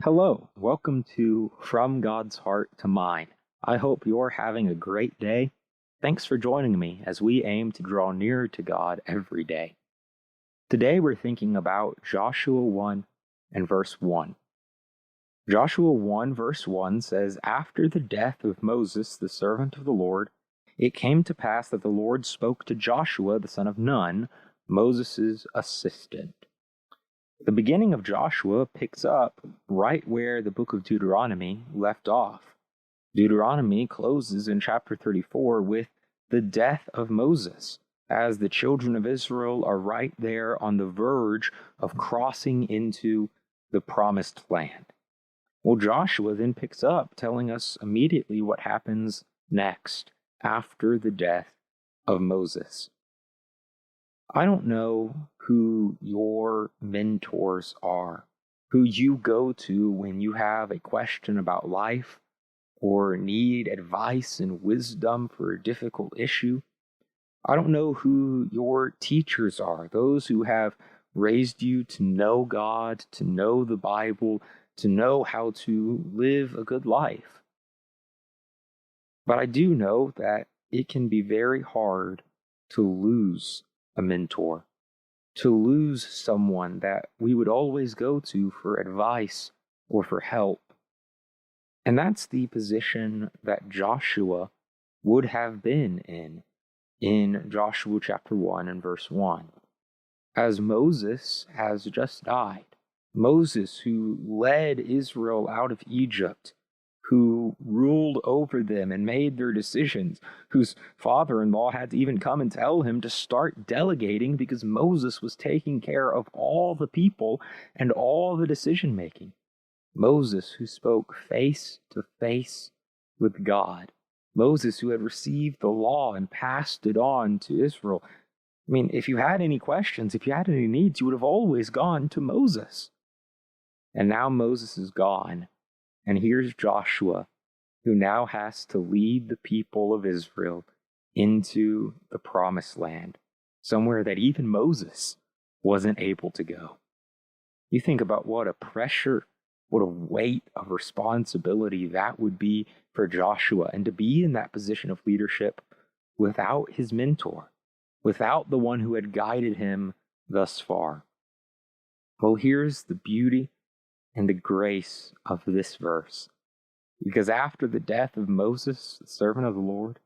Hello, welcome to From God's Heart to Mine. I hope you're having a great day. Thanks for joining me as we aim to draw nearer to God every day. Today we're thinking about Joshua 1 and verse 1. Joshua 1 verse 1 says, "After the death of Moses, the servant of the Lord, it came to pass that the Lord spoke to Joshua, the son of Nun, Moses' assistant." The beginning of Joshua picks up right where the book of Deuteronomy left off. Deuteronomy closes in chapter 34 with the death of Moses, as the children of Israel are right there on the verge of crossing into the promised land. Well, Joshua then picks up telling us immediately what happens next after the death of Moses. I don't know who your mentors are, who you go to when you have a question about life or need advice and wisdom for a difficult issue. I don't know who your teachers are, those who have raised you to know God, to know the Bible, to know how to live a good life. But I do know that it can be very hard to lose a mentor, to lose someone that we would always go to for advice or for help. And that's the position that Joshua would have been in Joshua chapter 1 and verse 1. As Moses has just died, Moses, who led Israel out of Egypt, who ruled over them and made their decisions, whose father-in-law had to even come and tell him to start delegating because Moses was taking care of all the people and all the decision-making. Moses, who spoke face to face with God. Moses, who had received the law and passed it on to Israel. I mean, if you had any questions, if you had any needs, you would have always gone to Moses. And now Moses is gone. And here's Joshua, who now has to lead the people of Israel into the promised land, somewhere that even Moses wasn't able to go. You think about what a pressure, what a weight of responsibility that would be for Joshua, and to be in that position of leadership without his mentor, without the one who had guided him thus far. Well, here's the beauty and the grace of this verse. Because after the death of Moses, the servant of the Lord,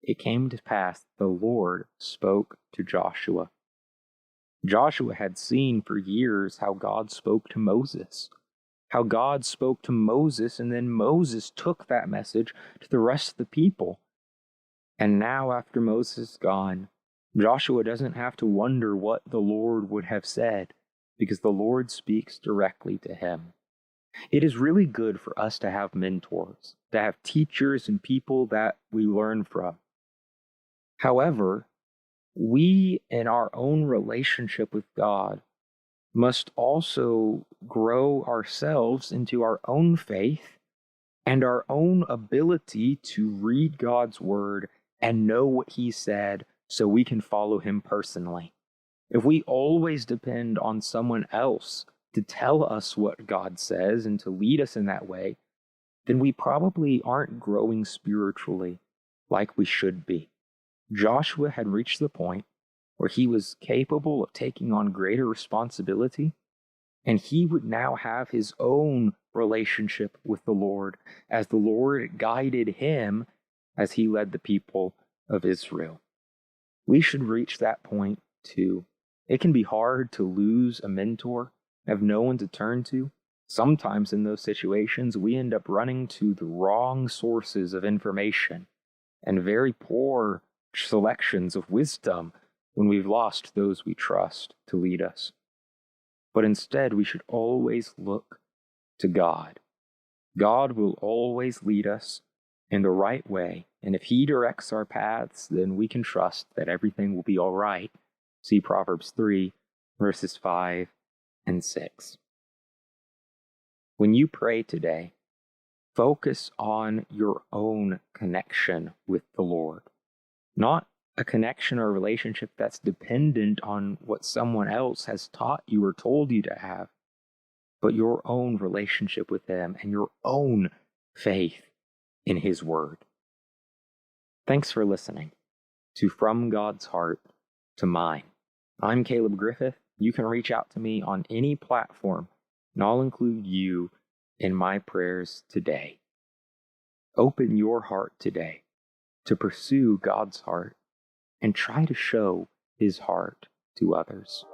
it came to pass the Lord spoke to Joshua. Joshua had seen for years how God spoke to Moses, how God spoke to Moses, and then Moses took that message to the rest of the people. And now, after Moses is gone, Joshua doesn't have to wonder what the Lord would have said, because the Lord speaks directly to him. It is really good for us to have mentors, to have teachers and people that we learn from. However, we, in our own relationship with God, must also grow ourselves into our own faith and our own ability to read God's word and know what he said so we can follow him personally. If we always depend on someone else to tell us what God says and to lead us in that way, then we probably aren't growing spiritually like we should be. Joshua had reached the point where he was capable of taking on greater responsibility, and he would now have his own relationship with the Lord as the Lord guided him as he led the people of Israel. We should reach that point too. It can be hard to lose a mentor, have no one to turn to. Sometimes in those situations, we end up running to the wrong sources of information and very poor selections of wisdom when we've lost those we trust to lead us. But instead, we should always look to God. God will always lead us in the right way, and if he directs our paths, then we can trust that everything will be all right. See Proverbs 3, verses 5 and 6. When you pray today, focus on your own connection with the Lord, not a connection or a relationship that's dependent on what someone else has taught you or told you to have. but your own relationship with Him and your own faith in His Word. Thanks for listening to From God's Heart to Mine. I'm Caleb Griffith. You can reach out to me on any platform, and I'll include you in my prayers today. Open your heart today to pursue God's heart and try to show His heart to others.